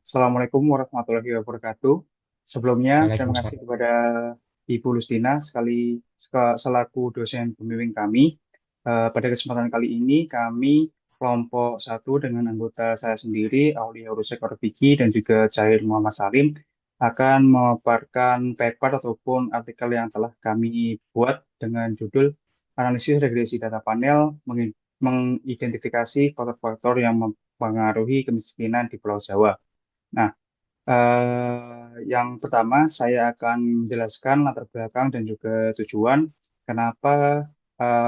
Assalamualaikum warahmatullahi wabarakatuh. Sebelumnya, terima kasih Waalaikumsalam. kepada Ibu Lustina selaku dosen pembimbing kami. Pada kesempatan kali ini, kami kelompok satu dengan anggota saya sendiri, Aulia Rusek Orfiki, dan juga Zahir Muhammad Salim, akan memaparkan paper ataupun artikel yang telah kami buat dengan judul Analisis Regresi Data Panel mengidentifikasi faktor-faktor yang mempengaruhi kemiskinan di Pulau Jawa. Nah, yang pertama saya akan menjelaskan latar belakang dan juga tujuan kenapa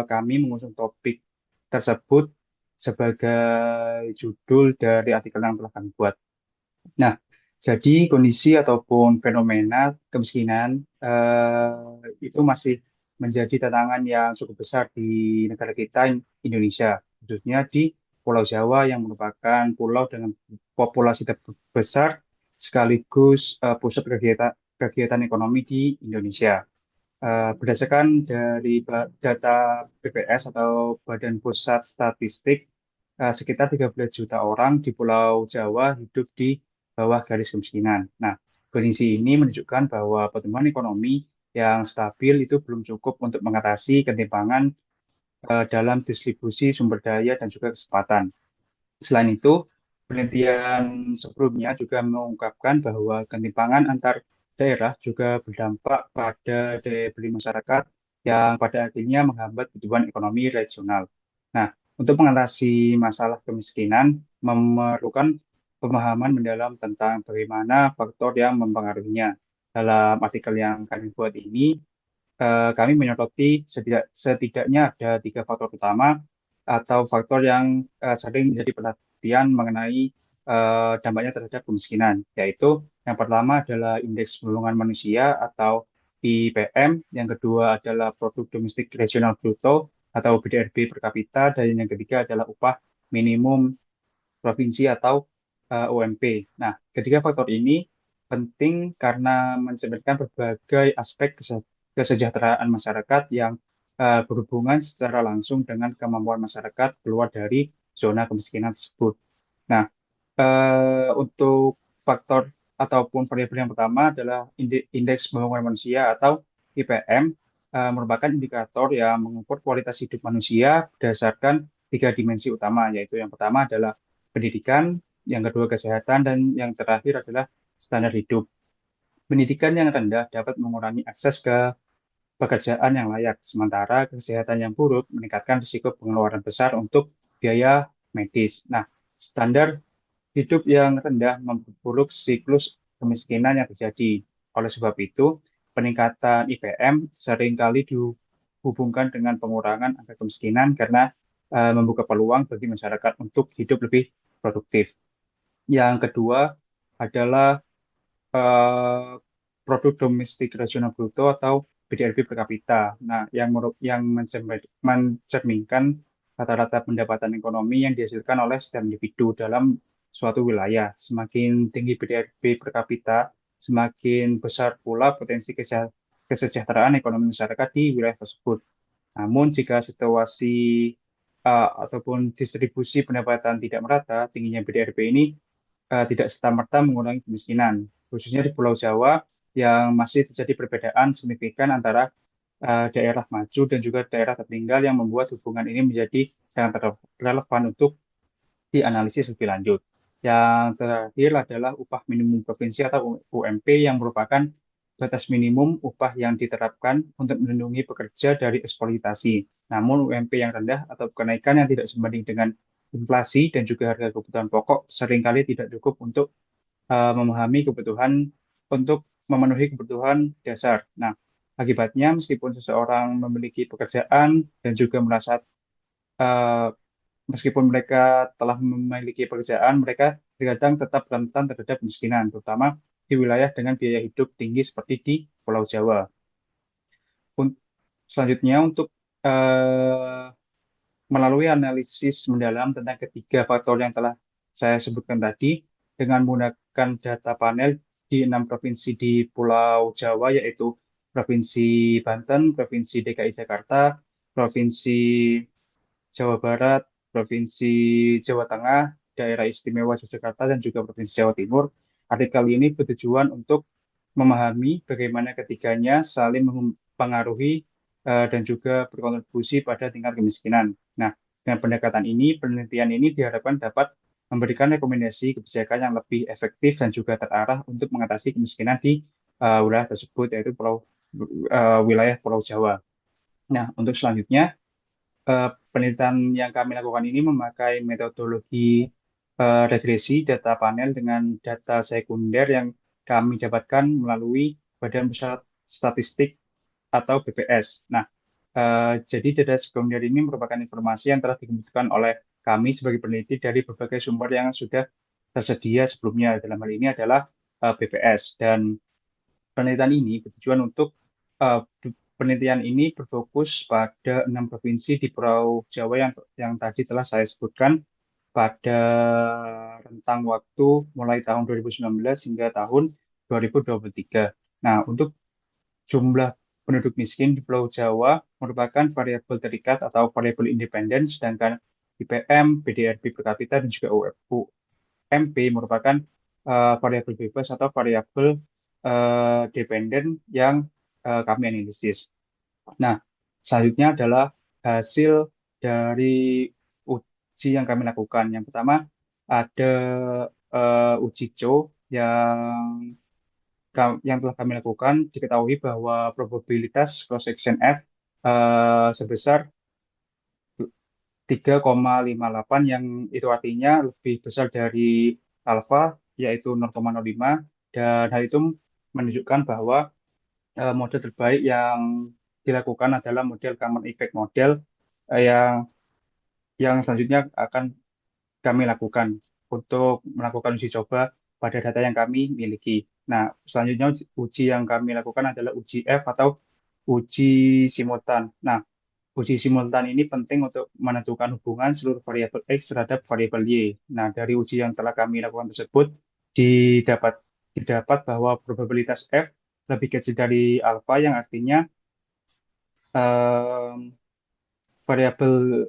kami mengusung topik tersebut sebagai judul dari artikel yang telah kami buat. Nah, jadi kondisi ataupun fenomena kemiskinan itu masih menjadi tantangan yang cukup besar di negara kita, Indonesia, khususnya di Pulau Jawa yang merupakan pulau dengan populasi terbesar sekaligus pusat kegiatan ekonomi di Indonesia. Berdasarkan dari data BPS atau Badan Pusat Statistik, sekitar 13 juta orang di Pulau Jawa hidup di bawah garis kemiskinan. Nah, kondisi ini menunjukkan bahwa pertumbuhan ekonomi yang stabil itu belum cukup untuk mengatasi ketimpangan dalam distribusi sumber daya dan juga kesempatan. Selain itu, penelitian sebelumnya juga mengungkapkan bahwa ketimpangan antar daerah juga berdampak pada daya beli masyarakat yang pada akhirnya menghambat pertumbuhan ekonomi regional. Nah, untuk mengatasi masalah kemiskinan memerlukan pemahaman mendalam tentang bagaimana faktor yang mempengaruhinya. Dalam artikel yang kami buat ini, kami menyoroti setidaknya ada tiga faktor utama atau faktor yang sering menjadi perhatian mengenai dampaknya terhadap kemiskinan, yaitu yang pertama adalah indeks pembangunan manusia atau IPM, yang kedua adalah produk domestik regional bruto atau BDRB per kapita, dan yang ketiga adalah upah minimum provinsi atau UMP. Nah, ketiga faktor ini penting karena mencerminkan berbagai aspek kesejahteraan masyarakat yang berhubungan secara langsung dengan kemampuan masyarakat keluar dari zona kemiskinan tersebut. Nah, untuk faktor ataupun variabel yang pertama adalah indeks pembangunan manusia atau IPM, merupakan indikator yang mengukur kualitas hidup manusia berdasarkan tiga dimensi utama, yaitu yang pertama adalah pendidikan, yang kedua kesehatan, dan yang terakhir adalah standar hidup. Pendidikan yang rendah dapat mengurangi akses ke pekerjaan yang layak, sementara kesehatan yang buruk meningkatkan risiko pengeluaran besar untuk biaya medis. Nah, standar hidup yang rendah memperburuk siklus kemiskinan yang terjadi. Oleh sebab itu, peningkatan IPM seringkali dihubungkan dengan pengurangan angka kemiskinan karena membuka peluang bagi masyarakat untuk hidup lebih produktif. Yang kedua adalah eh, produk domestik regional bruto atau PDRB per kapita. Nah, yang mencerminkan rata-rata pendapatan ekonomi yang dihasilkan oleh setiap individu dalam suatu wilayah. Semakin tinggi PDRB per kapita, semakin besar pula potensi kesejahteraan ekonomi masyarakat di wilayah tersebut. Namun, jika situasi ataupun distribusi pendapatan tidak merata, tingginya PDRB ini tidak serta-merta mengurangi kemiskinan, khususnya di Pulau Jawa yang masih terjadi perbedaan signifikan antara daerah maju dan juga daerah tertinggal yang membuat hubungan ini menjadi sangat relevan untuk dianalisis lebih lanjut. Yang terakhir adalah upah minimum provinsi atau UMP yang merupakan batas minimum upah yang diterapkan untuk melindungi pekerja dari eksploitasi. Namun UMP yang rendah atau kenaikan yang tidak sebanding dengan inflasi dan juga harga kebutuhan pokok seringkali tidak cukup untuk memahami kebutuhan untuk memenuhi kebutuhan dasar. Nah, akibatnya meskipun seseorang memiliki pekerjaan dan juga merasa eh, meskipun mereka telah memiliki pekerjaan, mereka terkadang tetap rentan terhadap kemiskinan, terutama di wilayah dengan biaya hidup tinggi seperti di Pulau Jawa. Selanjutnya, untuk eh, melalui analisis mendalam tentang ketiga faktor yang telah saya sebutkan tadi, dengan menggunakan data panel di 6 provinsi di Pulau Jawa, yaitu Provinsi Banten, Provinsi DKI Jakarta, Provinsi Jawa Barat, Provinsi Jawa Tengah, Daerah Istimewa Yogyakarta, dan juga Provinsi Jawa Timur. Artikel ini bertujuan untuk memahami bagaimana ketiganya saling mempengaruhi dan juga berkontribusi pada tingkat kemiskinan. Nah, dengan pendekatan ini, penelitian ini diharapkan dapat memberikan rekomendasi kebijakan yang lebih efektif dan juga terarah untuk mengatasi kemiskinan di wilayah tersebut, yaitu wilayah Pulau Jawa. Nah, untuk selanjutnya, penelitian yang kami lakukan ini memakai metodologi regresi data panel dengan data sekunder yang kami dapatkan melalui Badan Pusat Statistik atau BPS. Nah, jadi data sekunder ini merupakan informasi yang telah dikumpulkan oleh kami sebagai peneliti dari berbagai sumber yang sudah tersedia sebelumnya. Dalam hal ini adalah BPS. Dan penelitian ini bertujuan untuk uh, penelitian ini berfokus pada 6 provinsi di Pulau Jawa yang tadi telah saya sebutkan pada rentang waktu mulai tahun 2019 hingga tahun 2023. Nah, untuk jumlah penduduk miskin di Pulau Jawa merupakan variabel terikat atau variabel independen, sedangkan IPM, PDRB per kapita, dan juga UMP merupakan variabel bebas atau variabel dependen yang kami analisis. Nah, selanjutnya adalah hasil dari uji yang kami lakukan. Yang pertama ada uji CO yang yang telah kami lakukan. Diketahui bahwa probabilitas cross section F sebesar 3,58 yang itu artinya lebih besar dari alfa yaitu 0,05 dan hal itu menunjukkan bahwa model terbaik yang dilakukan adalah model common effect model eh, yang yang selanjutnya akan kami lakukan untuk melakukan uji coba pada data yang kami miliki. Nah, selanjutnya uji yang kami lakukan adalah uji F atau uji simultan. Nah, uji simultan ini penting untuk menentukan hubungan seluruh variabel X terhadap variabel Y. Nah, dari uji yang telah kami lakukan tersebut, didapat didapat bahwa probabilitas F lebih kecil dari alfa yang artinya em, variabel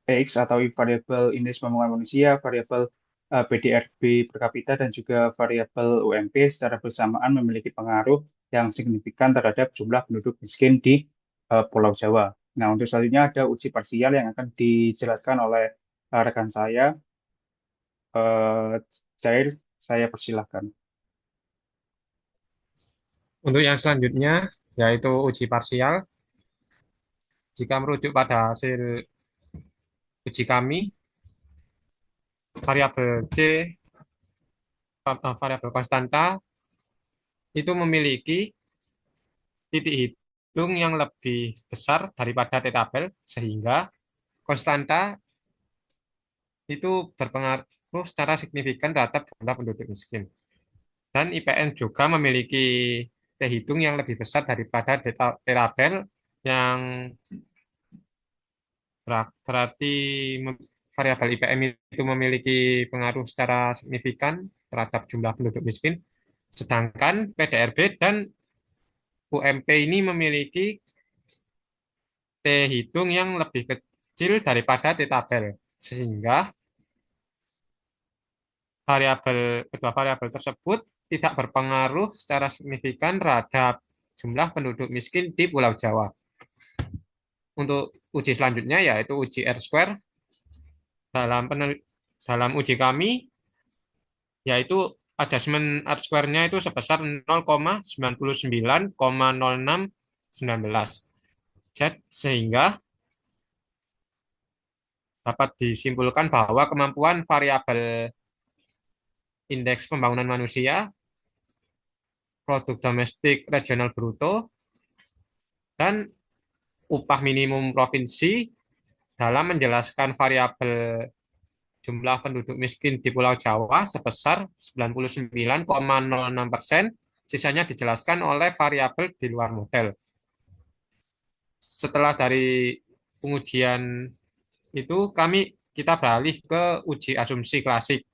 X atau variabel indeks pembangunan manusia, variabel PDRB per kapita, dan juga variabel UMP secara bersamaan memiliki pengaruh yang signifikan terhadap jumlah penduduk miskin di Pulau Jawa. Nah, untuk selanjutnya ada uji parsial yang akan dijelaskan oleh rekan saya, Cair, saya persilahkan. Untuk yang selanjutnya, yaitu uji parsial, jika merujuk pada hasil uji kami, variabel C, variabel konstanta, itu memiliki titik hitung yang lebih besar daripada t-tabel, sehingga konstanta itu berpengaruh secara signifikan terhadap jumlah penduduk miskin. Dan IPN juga memiliki t-hitung yang lebih besar daripada t-tabel yang berarti variabel IPM itu memiliki pengaruh secara signifikan terhadap jumlah penduduk miskin, sedangkan PDRB dan UMP ini memiliki T hitung yang lebih kecil daripada T tabel, sehingga kedua variabel tersebut tidak berpengaruh secara signifikan terhadap jumlah penduduk miskin di Pulau Jawa. Untuk uji selanjutnya yaitu uji R-square. Dalam uji kami yaitu adjustment R square-nya itu sebesar 0,99,0619. Sehingga dapat disimpulkan bahwa kemampuan variabel indeks pembangunan manusia, produk domestik regional bruto, dan upah minimum provinsi dalam menjelaskan variabel jumlah penduduk miskin di Pulau Jawa sebesar 99,06%, sisanya dijelaskan oleh variabel di luar model. Setelah dari pengujian itu kita beralih ke uji asumsi klasik.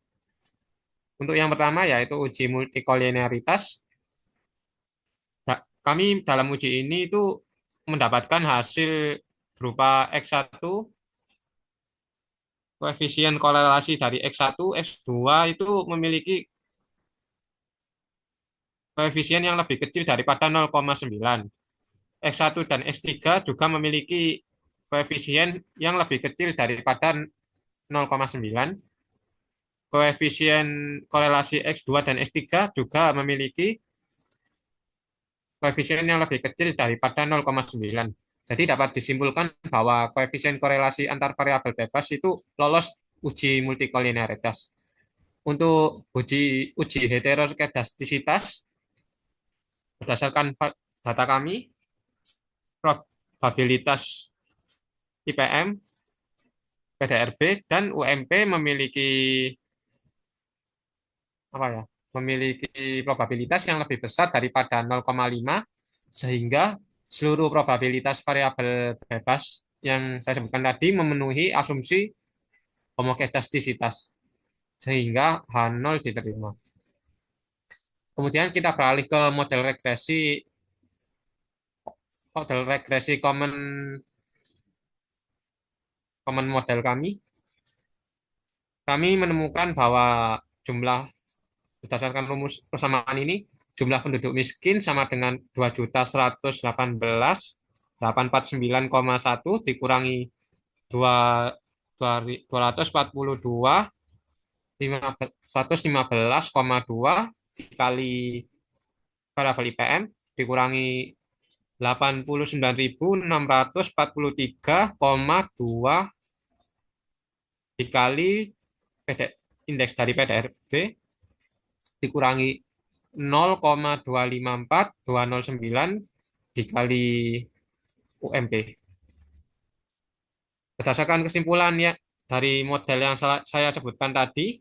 Untuk yang pertama yaitu uji multikolinearitas. Kami dalam uji ini itu mendapatkan hasil berupa X1, koefisien korelasi dari X1, X2 itu memiliki koefisien yang lebih kecil daripada 0,9. X1 dan X3 juga memiliki koefisien yang lebih kecil daripada 0,9. Koefisien korelasi X2 dan X3 juga memiliki koefisien yang lebih kecil daripada 0,9. Jadi dapat disimpulkan bahwa koefisien korelasi antar variabel bebas itu lolos uji multikoliniaritas. Untuk uji heteroskedastisitas, berdasarkan data kami, probabilitas IPM, PDRB, dan UMP memiliki apa ya? Memiliki probabilitas yang lebih besar daripada 0,5, sehingga seluruh probabilitas variabel bebas yang saya sebutkan tadi memenuhi asumsi homogedastisitas, sehingga H0 diterima. Kemudian kita beralih ke model regresi common common model kami. Kami menemukan bahwa jumlah berdasarkan rumus persamaan ini, jumlah penduduk miskin sama dengan 2.118.849,1 dikurangi 242.115,2 dikali variabel IPM dikurangi 89.643,2 dikali indeks dari PDRB dikurangi 0,254209 dikali UMP. Berdasarkan kesimpulan ya dari model yang saya sebutkan tadi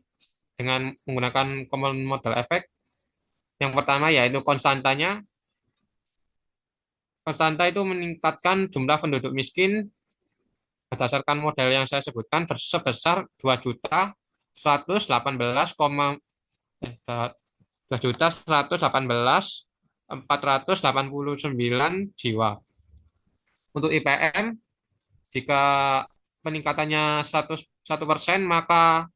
dengan menggunakan common model effect, yang pertama yaitu konstantanya. Konstanta itu meningkatkan jumlah penduduk miskin berdasarkan model yang saya sebutkan sebesar 2.118.489 jiwa. Untuk IPM, jika peningkatannya 1% maka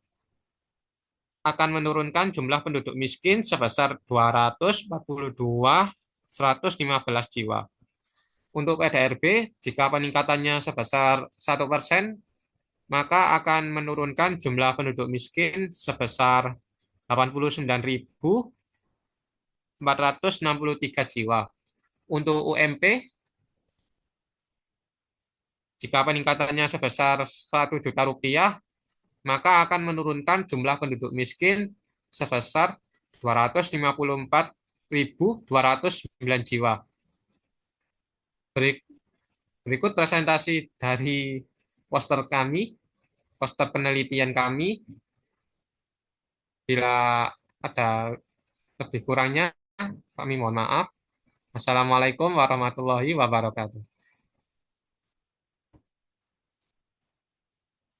akan menurunkan jumlah penduduk miskin sebesar 242.115 jiwa. Untuk PDRB, jika peningkatannya sebesar 1%, maka akan menurunkan jumlah penduduk miskin sebesar 89.463 jiwa. Untuk UMP, jika peningkatannya sebesar 1 juta rupiah, maka akan menurunkan jumlah penduduk miskin sebesar 254.209 jiwa. Berikut presentasi dari poster penelitian kami. Bila ada lebih kurangnya, kami mohon maaf. Assalamualaikum warahmatullahi wabarakatuh.